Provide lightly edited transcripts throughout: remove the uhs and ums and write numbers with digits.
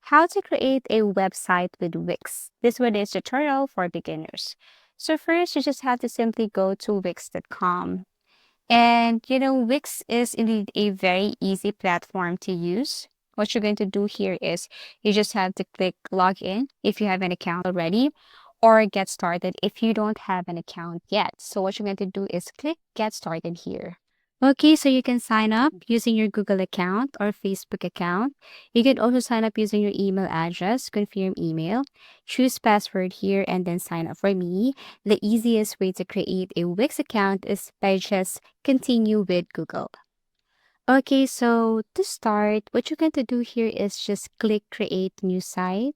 how to create a website with Wix. This one is tutorial for beginners. So first, you just have to simply go to wix.com. And Wix is indeed a very easy platform to use. What you're going to do here is you just have to click login if you have an account already, or get started if you don't have an account yet. So what you're going to do is click get started here. Okay, so you can sign up using your Google account or Facebook account. You can also sign up using your email address, confirm email, choose password here, and then sign up. For me, the easiest way to create a Wix account is by just continue with Google. Okay, so to start, what you're going to do here is just click create new site.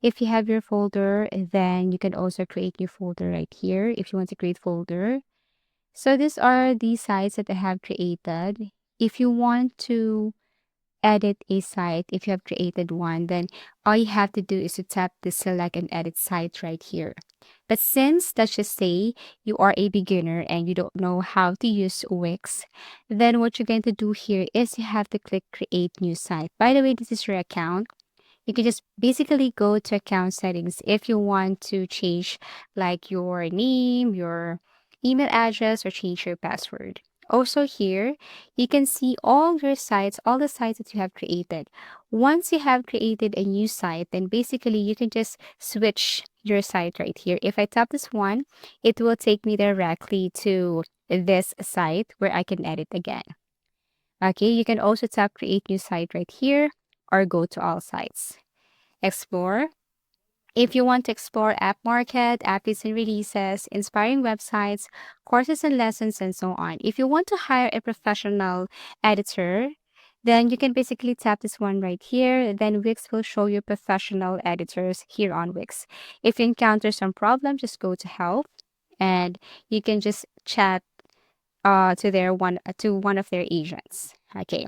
If you have your folder, then you can also create new folder right here if you want to create folder. So these are the sites that I have created. If you want to edit a site, if you have created one, then all you have to do is to tap the select and edit site right here. But since, let's just say, you are a beginner and you don't know how to use Wix, then what you're going to do here is you have to click create new site. By the way, this is your account. You can just basically go to account settings if you want to change like your name, your email address, or change your password. Also here, you can see all your sites, all the sites that you have created. Once you have created a new site, then basically you can just switch your site right here. If I tap this one, it will take me directly to this site where I can edit again. Okay, you can also tap create new site right here or go to all sites. Explore. If you want to explore app market, updates and releases, inspiring websites, courses and lessons, and so on. If you want to hire a professional editor, then you can basically tap this one right here. Then Wix will show you professional editors here on Wix. If you encounter some problem, just go to help and you can just chat to one of their agents. Okay.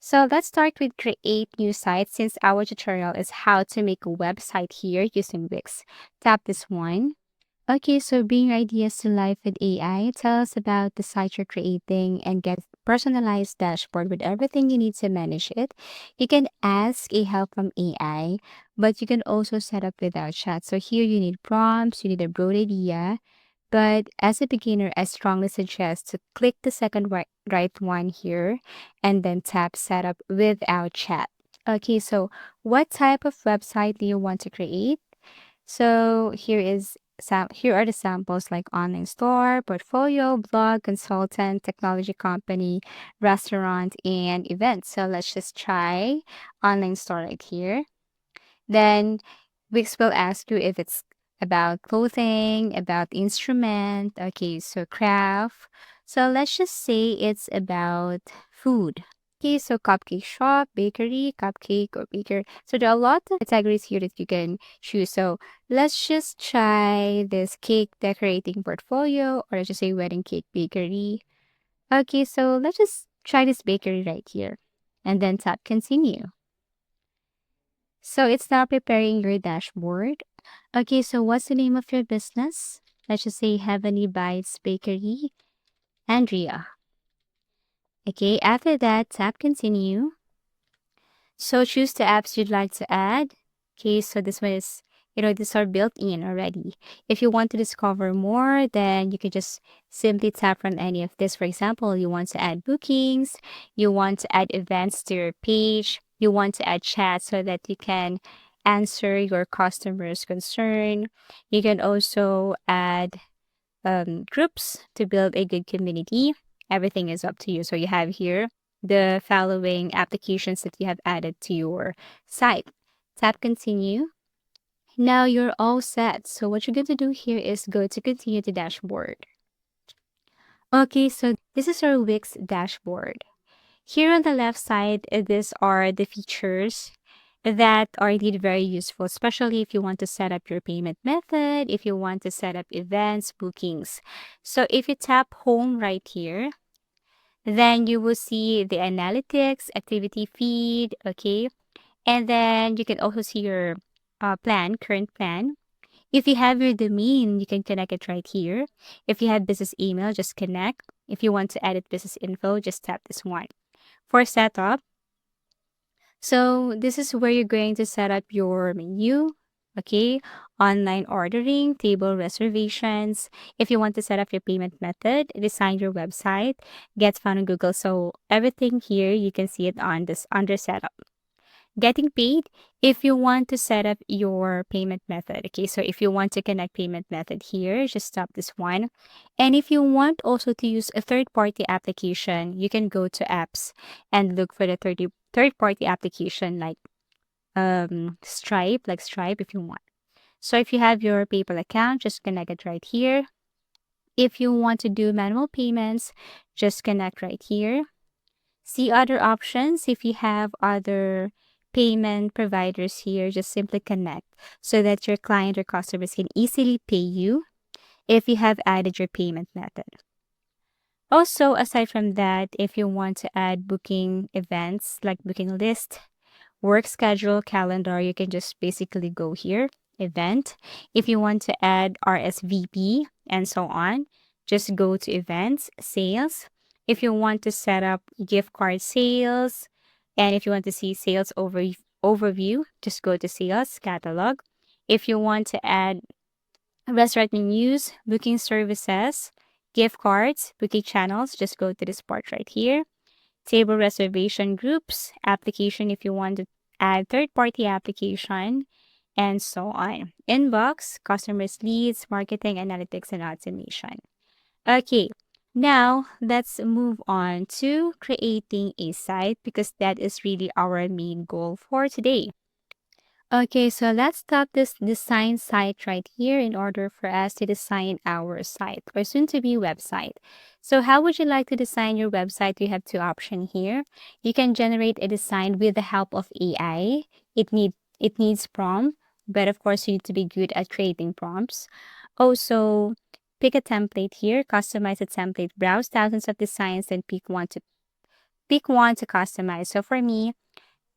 So let's start with create new site since our tutorial is how to make a website here using Wix. Tap this one. Okay, so bring your ideas to life with AI. Tell us about the site you're creating and get personalized dashboard with everything you need to manage it. You can ask a help from AI, but you can also set up without chat. So here you need prompts, you need a broad idea, but as a beginner, I strongly suggest to click the second right one here and then tap setup without chat. Okay, so what type of website do you want to create? So here are the samples like online store, portfolio, blog, consultant, technology company, restaurant, and event. So let's just try online store right here. Then Wix will ask you if it's about clothing, about instrument, okay, so craft. So let's just say it's about food. Okay, so cupcake shop, bakery, cupcake or baker. So there are a lot of categories here that you can choose. So let's just try this cake decorating portfolio, or let's just say wedding cake bakery. Okay, so let's just try this bakery right here and then tap continue. So it's now preparing your dashboard. Okay, so what's the name of your business? Let's just say Heavenly Bites Bakery, Andrea. Okay, after that, tap continue. So choose the apps you'd like to add. Okay, so this one is, these are built in already. If you want to discover more, then you can just simply tap on any of this. For example, you want to add bookings, you want to add events to your page, you want to add chat so that you can answer your customers' concern. You can also add groups to build a good community. Everything is up to you. So you have here the following applications that you have added to your site. Tap continue. Now you're all set. So what you're going to do here is go to continue to dashboard. Okay, so this is our Wix dashboard. Here on the left side, these are the features that are indeed very useful, especially if you want to set up your payment method, if you want to set up events, bookings. So if you tap home right here, then you will see the analytics, activity feed, okay? And then you can also see your current plan. If you have your domain, you can connect it right here. If you have business email, just connect. If you want to edit business info, just tap this one. For setup, So this is where you're going to set up your menu, okay? Online ordering, table reservations. If you want to set up your payment method, design your website, get found on Google. So everything here, you can see it on this under setup. Getting paid, if you want to set up your payment method, okay? So if you want to connect payment method here, just stop this one. And if you want also to use a third-party application, you can go to apps and look for the third-party application like Stripe if you want. So if you have your PayPal account, just connect it right here. If you want to do manual payments, just connect right here. See other options. If you have other payment providers here, just simply connect so that your client or customers can easily pay you if you have added your payment method. Also, aside from that, if you want to add booking events like booking list, work schedule, calendar, you can just basically go here, event. If you want to add RSVP and so on, just go to events, sales. If you want to set up gift card sales, and if you want to see sales overview, just go to sales catalog. If you want to add restaurant menus, booking services, gift cards, booking channels, just go to this part right here. Table reservation groups, application if you want to add third-party application, and so on. Inbox, customers leads, marketing, analytics, and automation. Okay, now let's move on to creating a site because that is really our main goal for today. Okay, so let's stop this design site right here in order for us to design our site or soon to be website. So how would you like to design your website? You have two options here. You can generate a design with the help of AI. It needs prompt, but of course you need to be good at creating prompts. Also, pick a template here, customize a template, browse thousands of designs, and pick one to customize. So for me,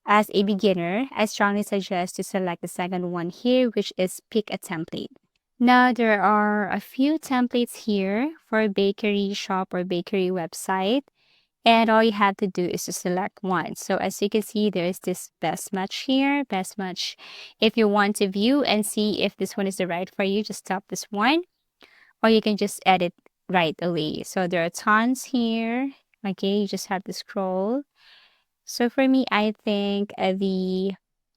as a beginner, I strongly suggest to select the second one here, which is pick a template. Now, there are a few templates here for a bakery shop or bakery website, and all you have to do is to select one. So as you can see, there's this best match here, best match. If you want to view and see if this one is the right for you, just tap this one, or you can just edit right away. So there are tons here. Okay, you just have to scroll. So for me, I think the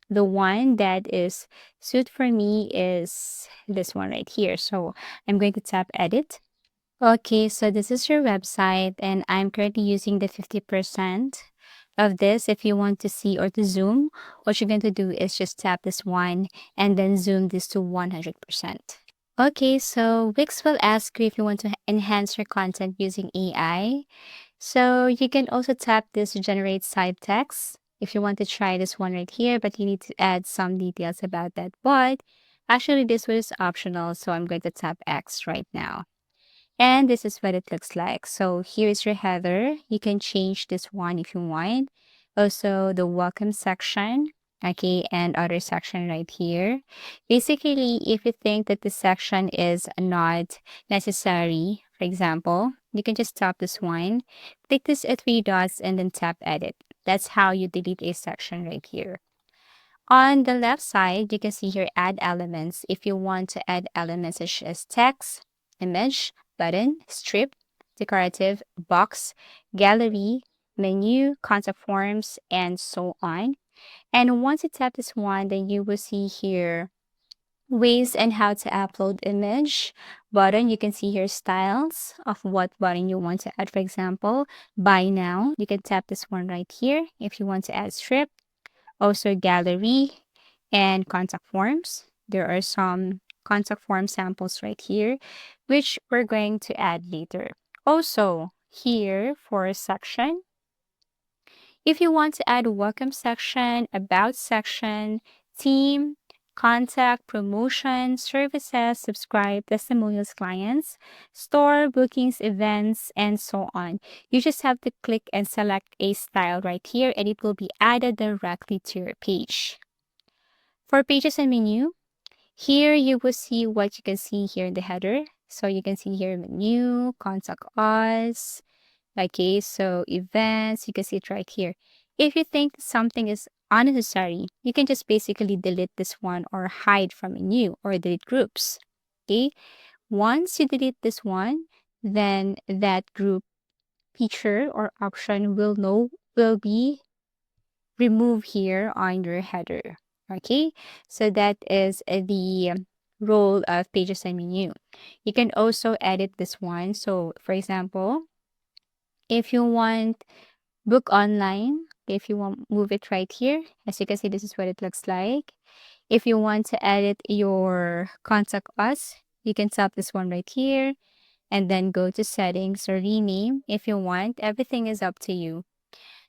one that is suit for me is this one right here. So I'm going to tap edit. Okay, so this is your website and I'm currently using the 50% of this. If you want to see or to zoom, what you're going to do is just tap this one and then zoom this to 100%. Okay, so Wix will ask you if you want to enhance your content using AI. So you can also tap this to generate side text if you want to try this one right here, but you need to add some details about that. But actually this was optional, so I'm going to tap X right now. And this is what it looks like. So here is your header. You can change this one if you want. Also the welcome section, okay, and other section right here. Basically, if you think that this section is not necessary, for example, you can just tap this one, click this three dots, and then tap edit. That's how you delete a section right here. On the left side, you can see here add elements. If you want to add elements such as text, image, button, strip, decorative, box, gallery, menu, contact forms, and so on. And once you tap this one, then you will see here ways and how to upload image button. You can see here styles of what button you want to add. For example, buy now. You can tap this one right here if you want to add strip. Also gallery and contact forms. There are some contact form samples right here, which we're going to add later. Also here for a section, if you want to add a welcome section, about section, team, contact, promotion, services, subscribe, testimonials, clients, store, bookings, events, and so on. You just have to click and select a style right here and it will be added directly to your page. For pages and menu, here you will see what you can see here in the header. So you can see here menu, contact us, okay, so events, you can see it right here. If you think something is unnecessary, you can just basically delete this one or hide from menu or delete groups. Okay. Once you delete this one, then that group feature or option will be removed here on your header. Okay. So that is the role of pages and menu. You can also edit this one. So for example, if you want book online, if you want move it right here, as you can see, this is what it looks like. If you want to edit your contact us, you can tap this one right here and then go to settings or rename if you want. Everything is up to you.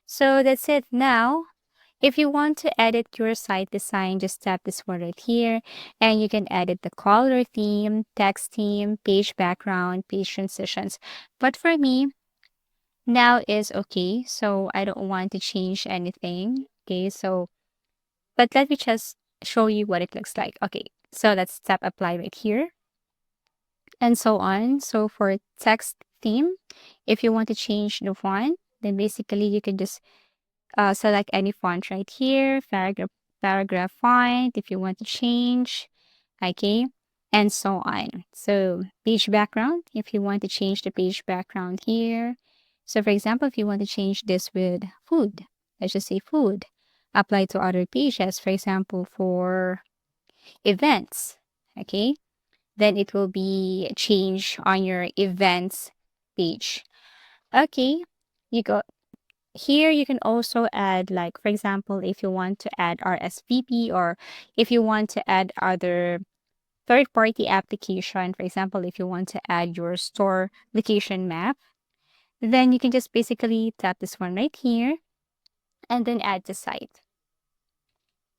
So that's it. Now, if you want to edit your site design, just tap this one right here and you can edit the color theme, text theme, page background, page transitions. But for me, now is okay. So I don't want to change anything. Okay, so but let me just show you what it looks like. Okay, so let's tap apply right here and so on. So for text theme, if you want to change the font, then basically you can just select any font right here, paragraph font if you want to change, okay, and so on. So page background, if you want to change the page background here. So for example, if you want to change this with food, let's just say food, apply to other pages, for example, for events, okay, then it will be changed on your events page. Okay, you go here. You can also add, like, for example, if you want to add RSVP or if you want to add other third-party application, for example, if you want to add your store location map, then you can just basically tap this one right here and then add the site.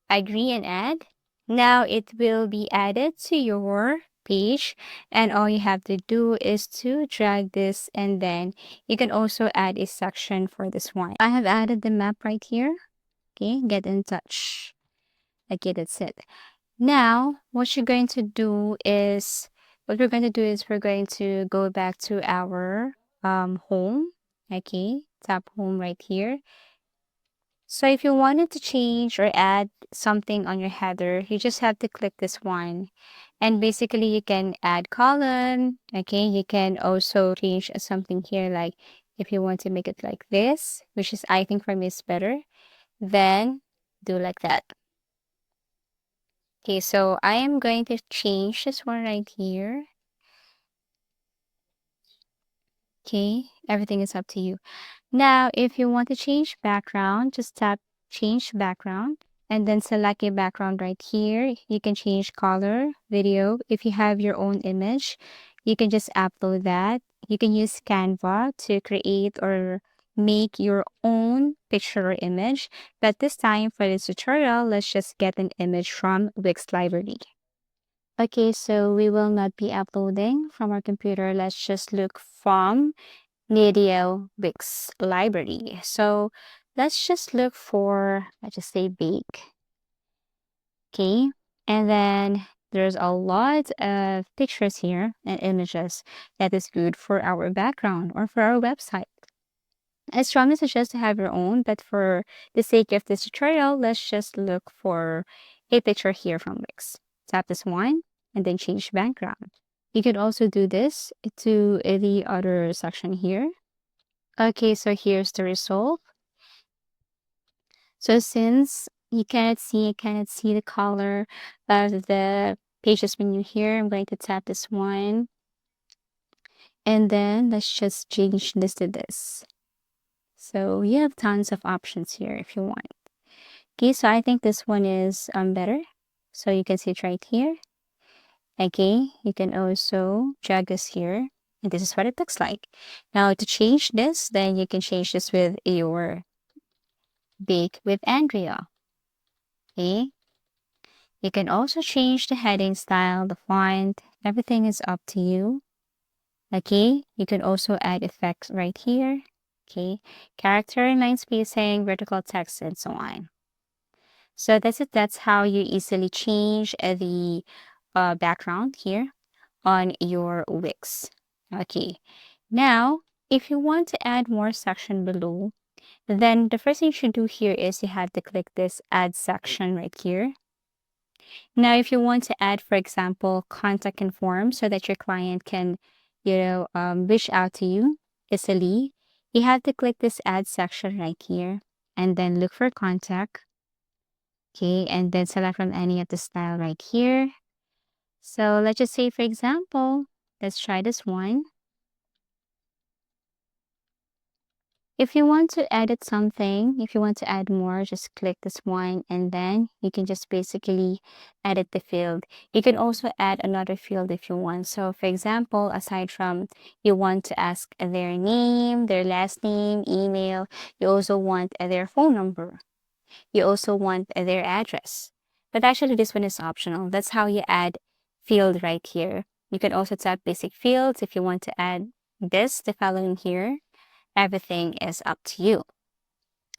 Agree and add. Now it will be added to your page and all you have to do is to drag this and then you can also add a section for this one. I have added the map right here. Okay, get in touch. Okay, that's it. Now, what you're going to do is, what we're going to do is we're going to go back to our home. Okay, tap home right here. So if you wanted to change or add something on your header, you just have to click this one. And basically you can add column. Okay, you can also change something here, like if you want to make it like this, which is I think for me is better, then do like that. Okay, so I am going to change this one right here. Okay, everything is up to you. Now, if you want to change background, just tap change background and then select a background right here. You can change color, video. If you have your own image, you can just upload that. You can use Canva to create or make your own picture or image. But this time for this tutorial, let's just get an image from Wix library. Okay, so we will not be uploading from our computer. Let's just look from Media Wix library. So let's just look for, let's just say bake. Okay, and then there's a lot of pictures here and images that is good for our background or for our website. I strongly suggest to have your own, but for the sake of this tutorial, let's just look for a picture here from Wix. Tap this one and then change background. You could also do this to the other section here. Okay, so here's the result. So since you cannot see the color of the pages menu here, I'm going to tap this one. And then let's just change this to this. So you have tons of options here if you want. Okay, so I think this one is better. So you can see it right here. Okay, you can also drag this here. And this is what it looks like. Now to change this, then you can change this with your Bake with Andrea. Okay. You can also change the heading style, the font, everything is up to you. Okay. You can also add effects right here. Okay. Character and line spacing, vertical text, and so on. So that's it. That's how you easily change the background here on your Wix. Okay. Now, if you want to add more section below, Then the first thing you should do here is you have to click this add section right here. Now, if you want to add, for example, contact and form so that your client can, reach out to you easily, you have to click this add section right here and then look for contact. Okay, and then select from any of the style right here. So let's just say, for example, let's try this one. If you want to edit something, if you want to add more, just click this one and then you can just basically edit the field. You can also add another field if you want. So for example, aside from you want to ask their name, their last name, email, you also want their phone number. You also want their address. But actually this one is optional. That's how you add field right here. You can also tap basic fields if you want to add the following here. Everything is up to you.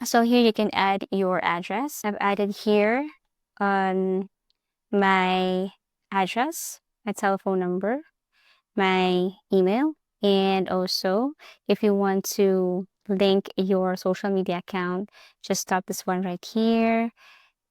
So here you can add your address. I've added here my address, my telephone number, my email, and also if you want to link your social media account, just tap this one right here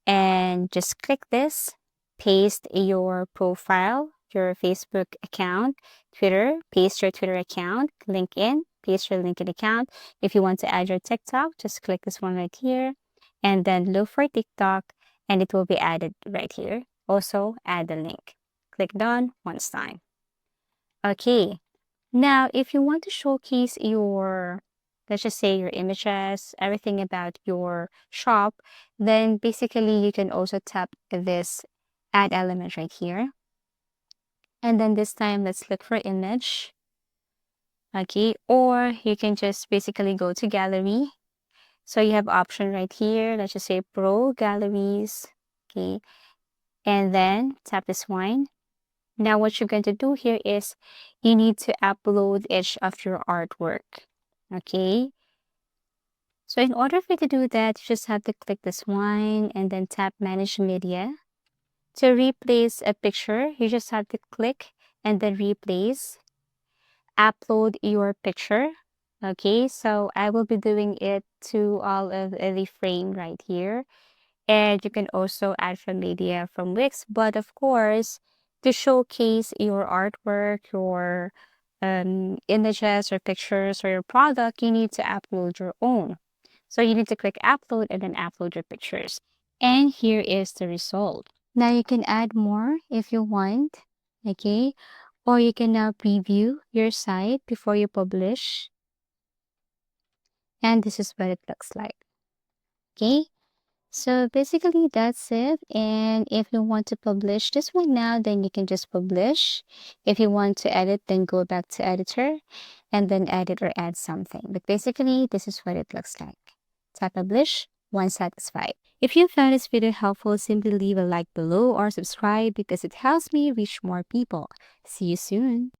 and just click this, paste your profile, your Facebook account, Twitter, paste your Twitter account, LinkedIn, paste your LinkedIn account. If you want to add your TikTok, just click this one right here and then look for TikTok and it will be added right here. Also add the link. Click done once time. Okay. Now, if you want to showcase your, let's just say your images, everything about your shop, then basically you can also tap this add element right here. And then this time, let's look for image. Okay. Or you can just basically go to gallery. So you have option right here. Let's just say pro galleries. Okay. And then tap this one. Now what you're going to do here is you need to upload each of your artwork. Okay. So in order for you to do that, you just have to click this one and then tap manage media. To replace a picture, you just have to click and then replace. Upload your picture. Okay, so I will be doing it to all of the frame right here. And you can also add from media from Wix, but of course, to showcase your artwork, your images or pictures or your product, you need to upload your own. So you need to click upload and then upload your pictures. And here is the result. Now you can add more if you want, okay? Or you can now preview your site before you publish. And this is what it looks like, okay? So basically that's it. And if you want to publish this one now, then you can just publish. If you want to edit, then go back to editor and then edit or add something. But basically, this is what it looks like. Tap publish once satisfied. If you found this video helpful, simply leave a like below or subscribe because it helps me reach more people. See you soon.